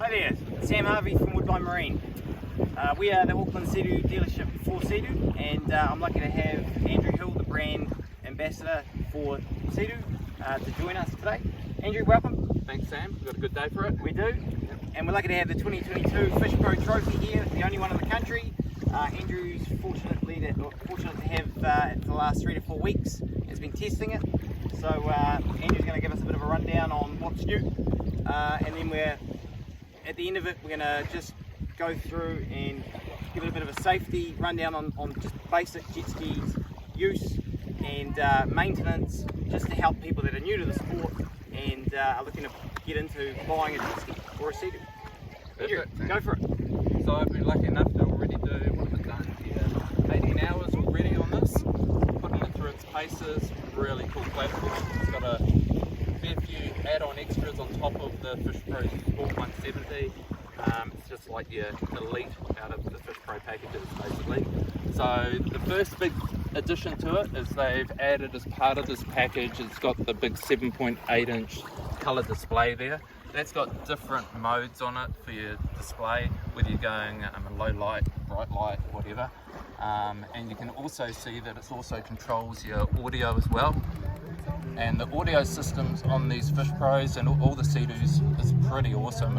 Hi there, Sam Harvey from Woodbine Marine. We are the Auckland Sea-Doo dealership for Sea-Doo, and I'm lucky to have Andrew Hill, the brand ambassador for Sea-Doo, to join us today. Andrew, welcome. Thanks, Sam. We've got a good day for it. We do, and we're lucky to have the 2022 Fish Pro Trophy here, the only one in the country. Andrew's fortunate to have for the last 3 to 4 weeks has been testing it. So Andrew's going to give us a bit of a rundown on what's new, and then at the end of it we're going to just go through and give it a bit of a safety rundown on just basic jet skis use and maintenance, just to help people that are new to the sport and are looking to get into buying a jet ski or a Sea-Doo. Andrew, go for it. So I've been lucky enough to already do, what have I done here, 18 hours already on this, putting it through its paces. Really cool platform. It's got a fair few add-on extras on top of the Fish Pro Sport 170. It's just like your elite out of the Fish Pro packages basically. So the first big addition to it is they've added, as part of this package, it's got the big 7.8 inch colour display there. That's got different modes on it for your display, whether you're going low light, bright light, whatever. And you can also see that it also controls your audio as well. And the audio systems on these Fish Pros and all the Sea-Doos is pretty awesome.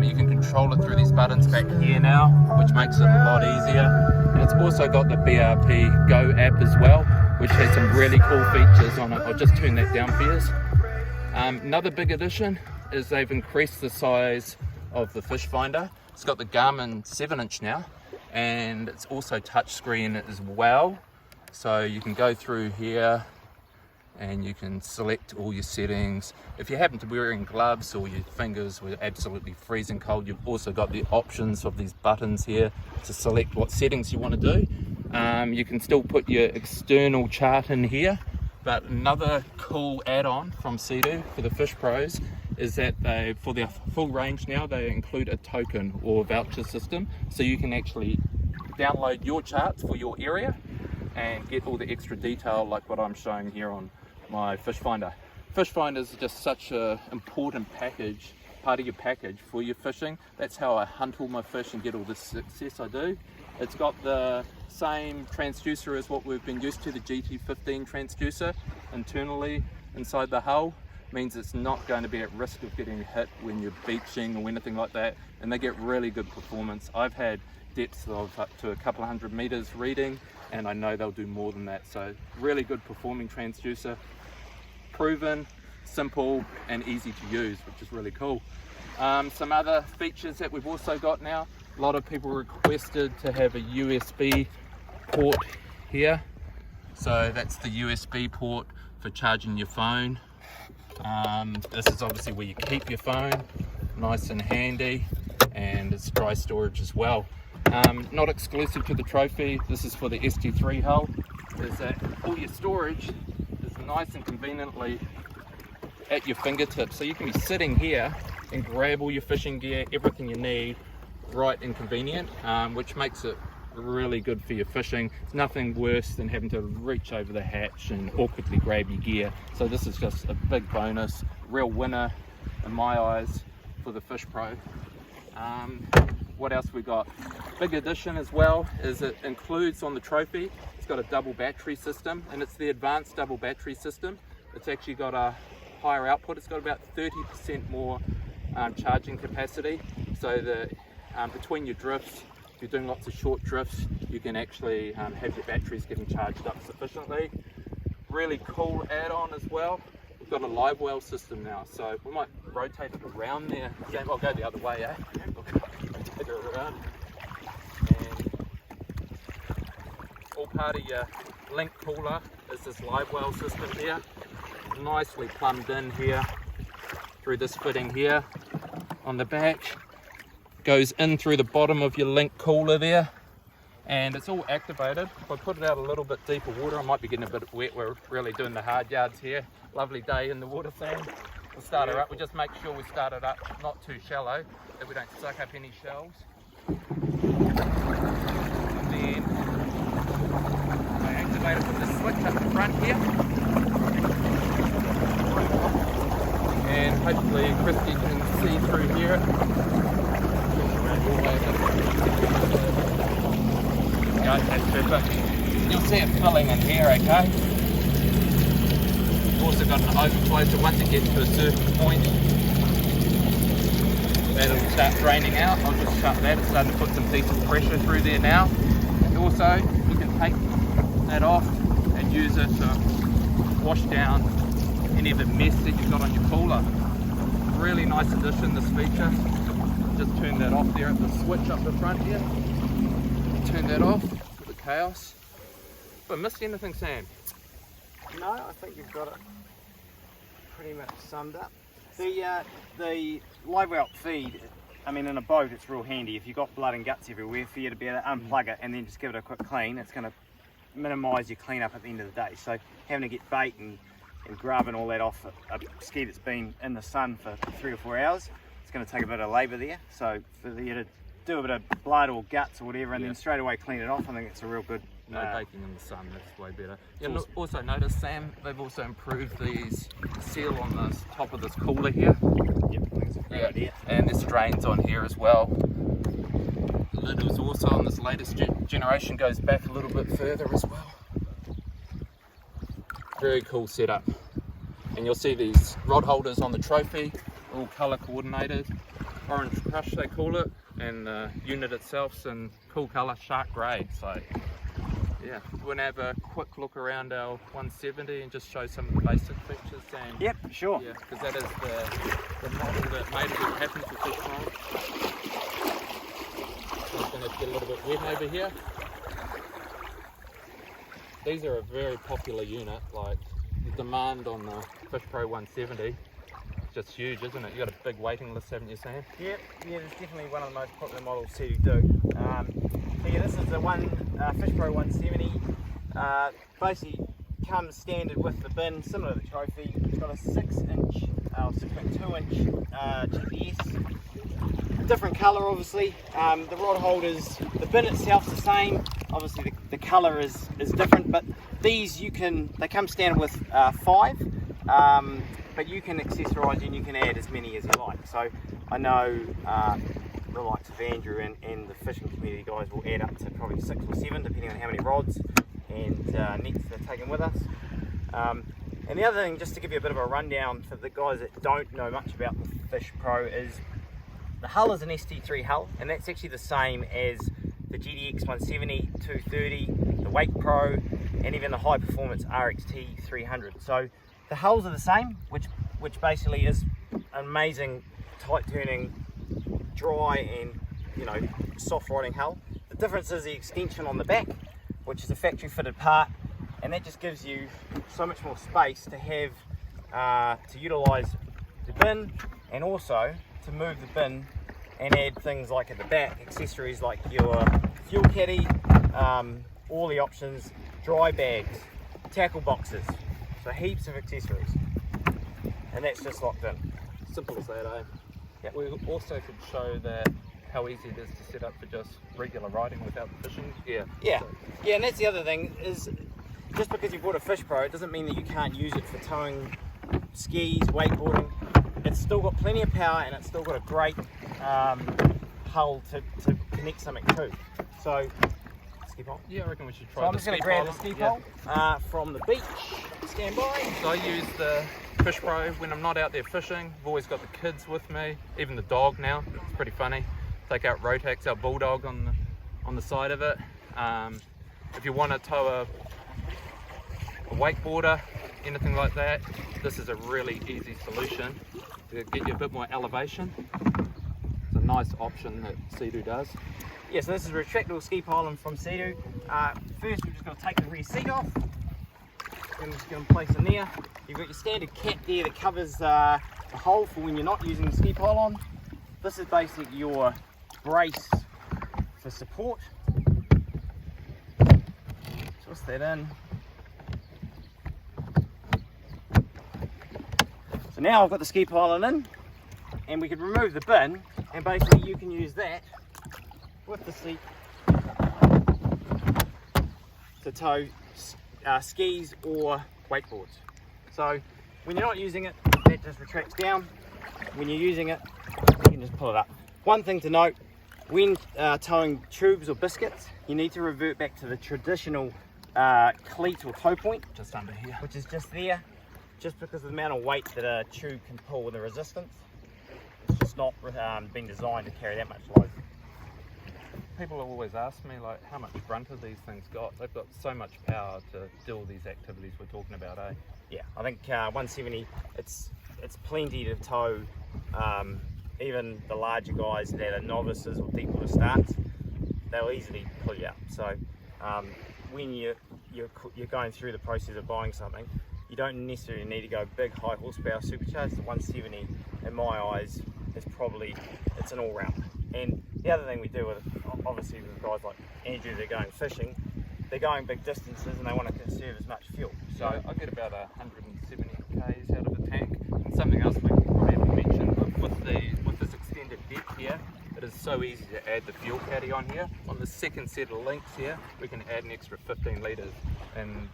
You can control it through these buttons back here now, which makes it a lot easier. And it's also got the BRP Go app as well, which has some really cool features on it. I'll just turn that down for you. Another big addition is they've increased the size of the fish finder. It's got the Garmin 7 inch now, and it's also touchscreen as well. So you can go through here and you can select all your settings. If you happen to be wearing gloves or your fingers were absolutely freezing cold, you've also got the options of these buttons here to select what settings you want to do. You can still put your external chart in here, but another cool add-on from Sea-Doo for the Fish Pros is that for their full range now, they include a token or voucher system, so you can actually download your charts for your area and get all the extra detail like what I'm showing here on my fish finder. Fish finder is just such an important part of your package for your fishing. That's how I hunt all my fish and get all the success I do. It's got the same transducer as what we've been used to, the GT15 transducer internally inside the hull. Means it's not going to be at risk of getting hit when you're beaching or anything like that, and they get really good performance. I've had depths of up to a couple of 100 meters reading, and I know they'll do more than that. So really good performing transducer, proven, simple and easy to use, which is really cool. Some other features that we've also got now, a lot of people requested to have a USB port here. So that's the USB port for charging your phone. This is obviously where you keep your phone, nice and handy, and it's dry storage as well. Not exclusive to the Trophy, this is for the ST3 hull, is that all your storage is nice and conveniently at your fingertips. So you can be sitting here and grab all your fishing gear, everything you need, right and convenient, which makes it really good for your fishing. It's nothing worse than having to reach over the hatch and awkwardly grab your gear. So this is just a big bonus, real winner in my eyes for the Fish Pro. What else we got? Big addition as well is it includes on the Trophy, it's got a double battery system, and it's the advanced double battery system. It's actually got a higher output. It's got about 30% more charging capacity, so that between your drifts, if you're doing lots of short drifts, you can actually have your batteries getting charged up sufficiently. Really cool add-on as well. We've got a live well system now, so we might rotate it around there. I'll go the other way, eh? Take it around. And all part of your link cooler is this live well system here. Nicely plumbed in here through this fitting here on the back. Goes in through the bottom of your link cooler there, and it's all activated. If I put it out a little bit deeper water, I might be getting a bit wet. We're really doing the hard yards here. Lovely day in the water, Sam. We'll start her up. We'll just make sure we start it up not too shallow, that we don't suck up any shells. And then I activate it with the switch up the front here. and hopefully Christy can see through here. Go, that's perfect. You'll see it filling in here, okay? We've also got an overflow, so once it gets to a certain point, that'll start draining out. I'll just shut that. It's starting to put some decent pressure through there now. And also, you can take that off and use it to wash down any of the mess that you've got on your cooler. Really nice addition, this feature. Just turn that off there at the switch up the front here. Turn that off for the chaos. Have I missed anything, Sam? No, I think you've got it pretty much summed up. The live well feed, I mean, in a boat it's real handy. If you've got blood and guts everywhere, for you to be able to unplug it and then just give it a quick clean, it's going to minimise your cleanup at the end of the day. So having to get bait and grubbing all that off a ski that's been in the sun for 3 or 4 hours, it's going to take a bit of labour there. So for you to do a bit of blood or guts or whatever and then straight away clean it off, I think it's a real good. No baking in the sun, that's way better. Yeah, also notice, Sam, they've also improved these seal on the top of this cooler here. Yep, I think it's a great idea. And there's drains on here as well. The lid was also on this latest generation, goes back a little bit further as well. Very cool setup. And you'll see these rod holders on the trophy, all colour coordinated. Orange crush they call it, and the unit itself's in cool colour shark grey. So yeah, we're going to have a quick look around our 170 and just show some of the basic features. And yep, sure. Yeah, because that is the model that made it happen for fish pond. So it's going to get a little bit wet over here. These are a very popular unit. Like the demand on the Fish Pro 170 is just huge, isn't it? You got a big waiting list, haven't you, Sam? Yep, yeah, it's definitely one of the most popular models to do. So yeah, this is the Fish Pro 170. Basically comes standard with the bin, similar to the trophy. It's got a 6-inch, 6.2-inch GPS. Different colour, obviously. The rod holders, the bin itself's the same. Obviously, the colour is different, but these they come standard with 5. But you can accessorise and you can add as many as you like. So I know the likes of Andrew and the fishing community guys will add up to probably 6 or 7, depending on how many rods and nets they're taking with us. And the other thing, just to give you a bit of a rundown for the guys that don't know much about the Fish Pro, is the hull is an ST3 hull, and that's actually the same as the GDX 170, 230, the Wake Pro, and even the high performance RXT 300. So the hulls are the same, which basically is an amazing tight turning, dry and soft riding hull. The difference is the extension on the back, which is a factory fitted part, and that just gives you so much more space to have to utilise the bin, and also to move the bin and add things like at the back, accessories like your fuel caddy, all the options, dry bags, tackle boxes. So heaps of accessories, and that's just locked in. Simple as that, eh? Yep. We also could show that how easy it is to set up for just regular riding without fishing gear. Yeah, yeah, and that's the other thing, is just because you bought a Fish Pro, it doesn't mean that you can't use it for towing skis, wakeboarding. It's still got plenty of power, and it's still got a great hull to connect something to. So, ski pole. Yeah, I reckon we should try. So I'm just going to grab the ski pole from the beach. Stand by. So I use the Fish Pro when I'm not out there fishing. I've always got the kids with me, even the dog now. It's pretty funny. Take out Rotax, our bulldog, on the side of it. If you want to tow a wakeboarder, anything like that, this is a really easy solution to get you a bit more elevation. It's a nice option that Sea-Doo does. Yeah, so this is a retractable ski pylon from Sea-Doo. First, we're just going to take the rear seat off. I'm just going to place in there. You've got your standard cap there that covers the hole for when you're not using the ski pylon. This is basically your brace for support. Twist that in. So now I've got the ski pylon in, and we could remove the bin, and basically you can use that with the seat to tow skis or wakeboards. So when you're not using it, that just retracts down. When you're using it, you can just pull it up. One thing to note, when towing tubes or biscuits, you need to revert back to the traditional cleat or tow point, Just under here. which is just there, just because of the amount of weight that a tube can pull with the resistance. It's just not been designed to carry that much load. People always ask me, like, how much grunt have these things got? They've got so much power to do all these activities we're talking about, eh? Yeah, I think 170, it's plenty to tow. Even the larger guys that are novices or deep water starts, they'll easily pull you up. So when you're going through the process of buying something, you don't necessarily need to go big high horsepower supercharged. The 170, in my eyes, it's an all-round. And the other thing we do with, obviously with guys like Andrew, they're going fishing, they're going big distances and they want to conserve as much fuel. So I get about 170 k's out of the tank. And something else we probably haven't mentioned, with this extended deck here, it is so easy to add the fuel caddy on here. On the second set of links here, we can add an extra 15 litres. And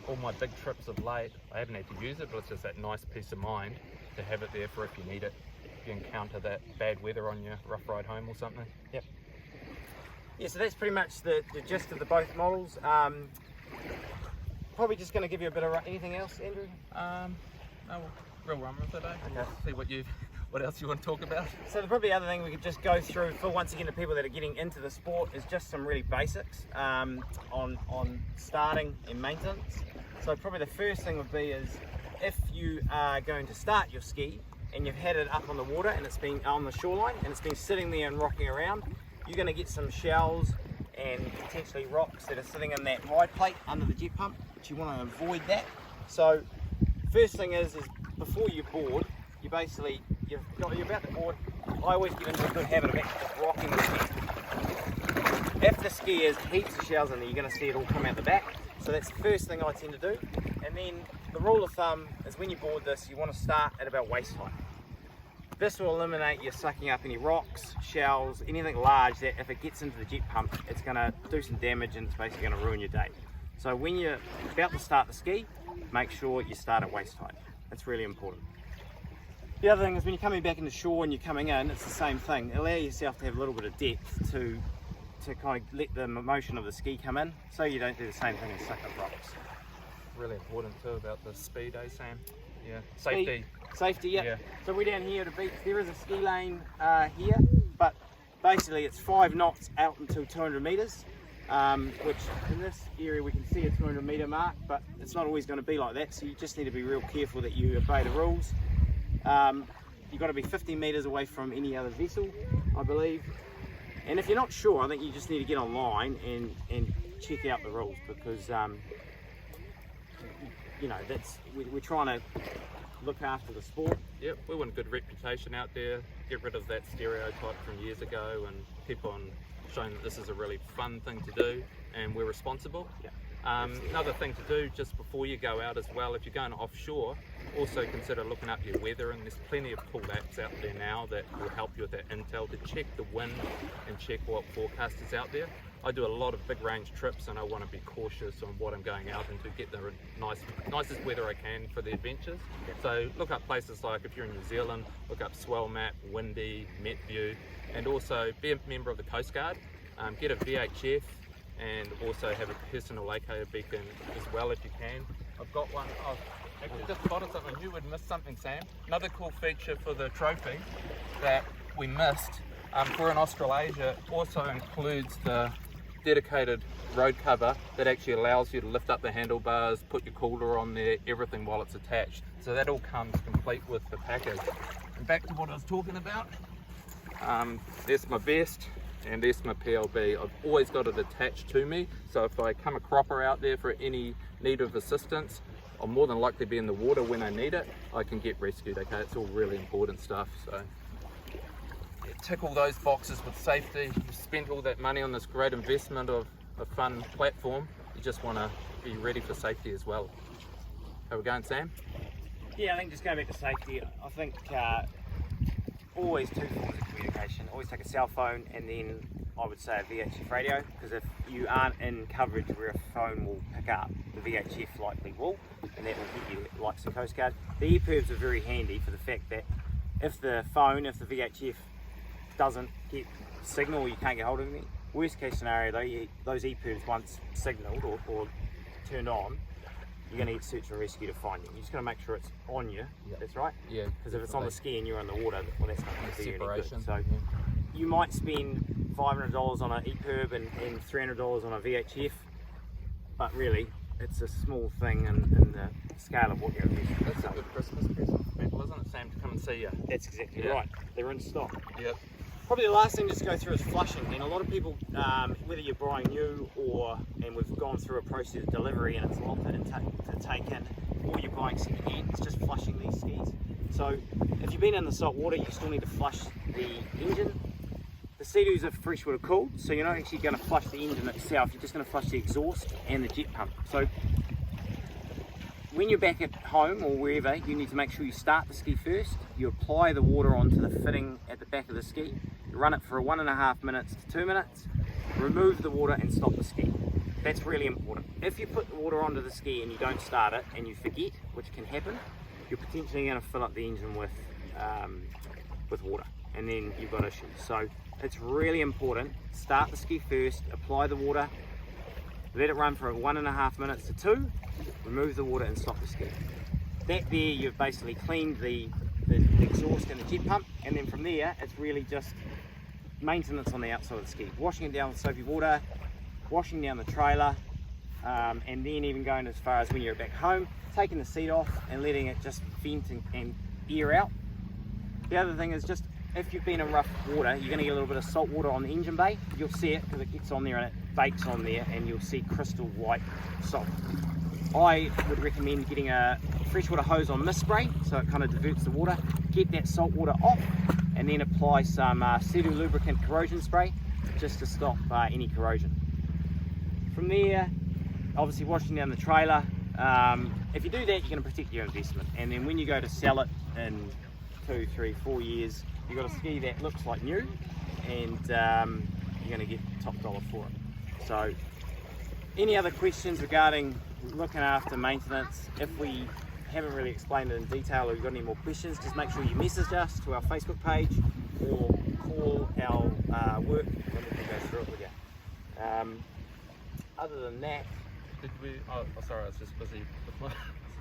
all my big trips of late, I haven't had to use it, but it's just that nice peace of mind to have it there for if you need it. If you encounter that bad weather on your rough ride home or something. Yep. Yeah, so that's pretty much the gist of the both models. Probably just going to give you a bit of anything else, Andrew? No, we'll run with it, eh? Okay. See what else you want to talk about. So probably the other thing we could just go through for once again the people that are getting into the sport is just some really basics on starting and maintenance. So probably the first thing would be is if you are going to start your ski and you've had it up on the water and it's been on the shoreline and it's been sitting there and rocking around, you're going to get some shells and potentially rocks that are sitting in that ride plate under the jet pump, but you want to avoid that. So first thing is before you board, you're about to board. I always get into a good habit of actually just rocking the ski. If the ski has heaps of shells in there, you're going to see it all come out the back. So that's the first thing I tend to do. And then the rule of thumb is when you board this, you want to start at about waist height. This will eliminate you sucking up any rocks, shells, anything large that if it gets into the jet pump, it's going to do some damage and it's basically going to ruin your day. So when you're about to start the ski, make sure you start at waist height. That's really important. The other thing is when you're coming back into shore and you're coming in, it's the same thing. Allow yourself to have a little bit of depth to kind of let the motion of the ski come in, so you don't do the same thing and suck up rocks. Really important too about the speed, eh, Sam? Yeah. Safety. Safety, yeah. Yeah. So we're down here at the beach. There is a ski lane here, but basically it's 5 knots out until 200 metres, which in this area we can see a 200 metre mark, but it's not always going to be like that, so you just need to be real careful that you obey the rules. You've got to be 50 metres away from any other vessel, I believe. And if you're not sure, I think you just need to get online and check out the rules, because you know, we're trying to look after the sport. Yep, we want a good reputation out there, get rid of that stereotype from years ago and keep on showing that this is a really fun thing to do and we're responsible. Yeah. Another thing to do just before you go out as well, if you're going offshore, also consider looking up your weather, and there's plenty of cool apps out there now that will help you with that intel to check the wind and check what forecast is out there. I do a lot of big range trips and I want to be cautious on what I'm going out into, get the nicest weather I can for the adventures. So look up places like, if you're in New Zealand, look up Swell Map, Windy, MetView, and also be a member of the Coast Guard, get a VHF, and also have a personal locator beacon as well if you can. I've got one, actually just spotted something, you would miss something, Sam. Another cool feature for the trophy that we missed for in Australasia also includes the dedicated road cover that actually allows you to lift up the handlebars, put your cooler on there, everything while it's attached. So that all comes complete with the package. And back to what I was talking about, there's my vest and there's my PLB. I've always got it attached to me, so if I come a cropper out there for any need of assistance, I'll more than likely be in the water when I need it. I can get rescued, okay? It's all really important stuff. So yeah, tick all those boxes with safety. You've spent all that money on this great investment of a fun platform. You just want to be ready for safety as well. How we going, Sam? Yeah, I think just going back to safety, I think always 2 forms of communication. Always take a cell phone and then I would say a VHF radio, because if you aren't in coverage where a phone will pick up, the VHF likely will, and that will hit you like the Coast Guard. The EPIRBs are very handy for the fact that if the VHF doesn't get signal or you can't get hold of me, worst case scenario those EPIRBs once signalled or turned on, you're going to get search and rescue to find you. You just got to make sure it's on you. Yep. That's right. Yeah. Because if it's on the ski and you're in the water, well, that's not going to be any good. So yeah. You might spend $500 on an EPIRB and $300 on a VHF, but really it's a small thing in the scale of what you're investing. That's a good Christmas present for people, isn't it, Sam, to come and see you? That's exactly right. They're in stock. Yep. Probably the last thing just to go through is flushing, and a lot of people, whether you're buying new and we've gone through a process of delivery and it's a lot to take in, or you're buying second hand, it's just flushing these skis. So if you've been in the salt water, you still need to flush the engine. The Sea-Doos are freshwater cooled, so you're not actually going to flush the engine itself, you're just going to flush the exhaust and the jet pump. So when you're back at home or wherever, you need to make sure you start the ski first, you apply the water onto the fitting at the back of the ski, you run it for 1.5 minutes to 2 minutes, remove the water and stop the ski. That's really important. If you put the water onto the ski and you don't start it and you forget, which can happen, you're potentially going to fill up the engine with water, and then you've got issues. So it's really important, start the ski first, apply the water, let it run for 1.5 minutes to 2, remove the water and stop the ski. That there, you've basically cleaned the exhaust and the jet pump, and then from there it's really just maintenance on the outside of the ski. Washing it down with soapy water, washing down the trailer, and then even going as far as when you're back home, taking the seat off and letting it just vent and air out. The other thing is just, if you've been in rough water, you're going to get a little bit of salt water on the engine bay. You'll see it because it gets on there and it bakes on there, and you'll see crystal white salt. I would recommend getting a freshwater hose on mist spray, so it kind of diverts the water. Get that salt water off, and then apply some Sea-Doo lubricant corrosion spray just to stop any corrosion. From there, obviously washing down the trailer. If you do that, you're going to protect your investment, and then when you go to sell it in 2, 3, 4 years, you've got a ski that looks like new, and you're going to get top dollar for it. So any other questions regarding looking after maintenance? If we haven't really explained it in detail or you've got any more questions, just make sure you message us to our Facebook page or call our work and we can go through it with you. Other than that, did we, oh sorry, I was just busy with my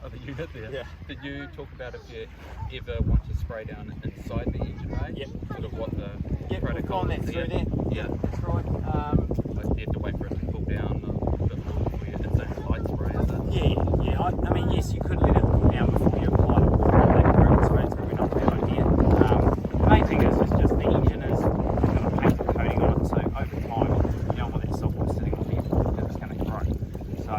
other unit there. Yeah. Did you talk about if you ever want to spray down inside the engine bay? Yep. Sort of what the protocol we've gone that through there. Yeah. That's right. Like you have to wait for it to cool down before you, it's only light spray, is it? Yeah. I mean, yes, you could let it cool down before you apply it. That correct spray, it's probably not a bad idea. The main thing is just the engine is got a paint coating on it, so over time you don't want that salt water sitting on there because it's going to corrode. So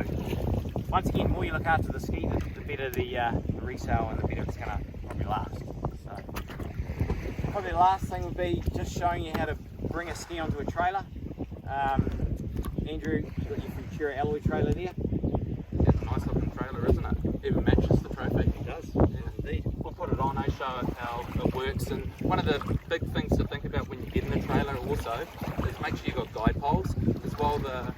once again, the more you look after the ski, the better the resale and the better it's going to probably last. So probably the last thing would be just showing you how to bring a ski onto a trailer. Andrew, you've got your Futura alloy trailer there. It's a nice looking trailer, isn't it? Even matches the trophy. It does, yeah, indeed. We'll put it on, show it how it works, and one of the big things to think about when you get in the trailer also is make sure you've got guide poles, as while the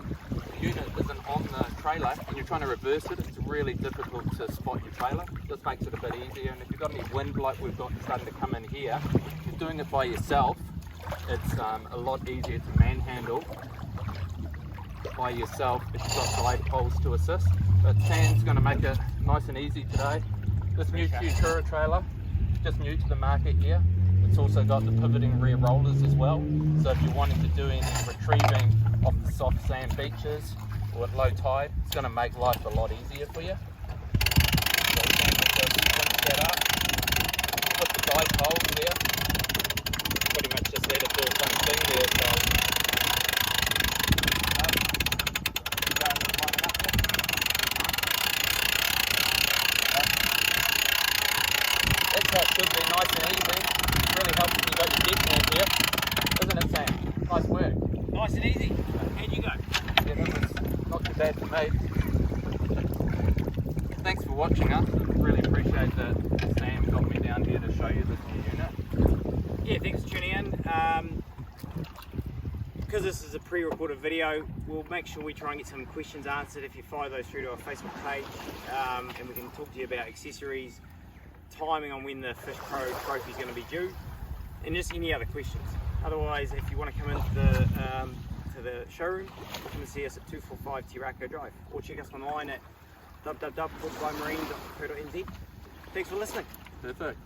unit isn't on the trailer and you're trying to reverse it, it's really difficult to spot your trailer. This makes it a bit easier, and if you've got any wind like we've got starting to come in here, if you're doing it by yourself, it's a lot easier to manhandle by yourself if you've got guide poles to assist. But Sam's going to make it nice and easy today. This new Futura trailer, just new to the market here. It's also got the pivoting rear rollers as well. So if you're wanting to do any retrieving off the soft sand beaches or at low tide, it's going to make life a lot easier for you. So we can just set up, put the guide poles there, pretty much just let it do its own thing there. So that should be nice and easy. It really helps when you've got your deck hand here, isn't it, Sam? Nice work. Nice and easy. How'd you go? Yeah, that was not too bad for me. Thanks for watching us. Really appreciate that Sam got me down here to show you this new unit. Yeah, thanks for tuning in. because this is a pre-recorded video, we'll make sure we try and get some questions answered if you fire those through to our Facebook page, and we can talk to you about accessories, timing on when the Fish Pro trophy is going to be due, and just any other questions. Otherwise, if you want to come into the showroom, come and see us at 245 Tirako Drive, or check us online at www.portugalmarine.co.nz. Thanks for listening. Perfect.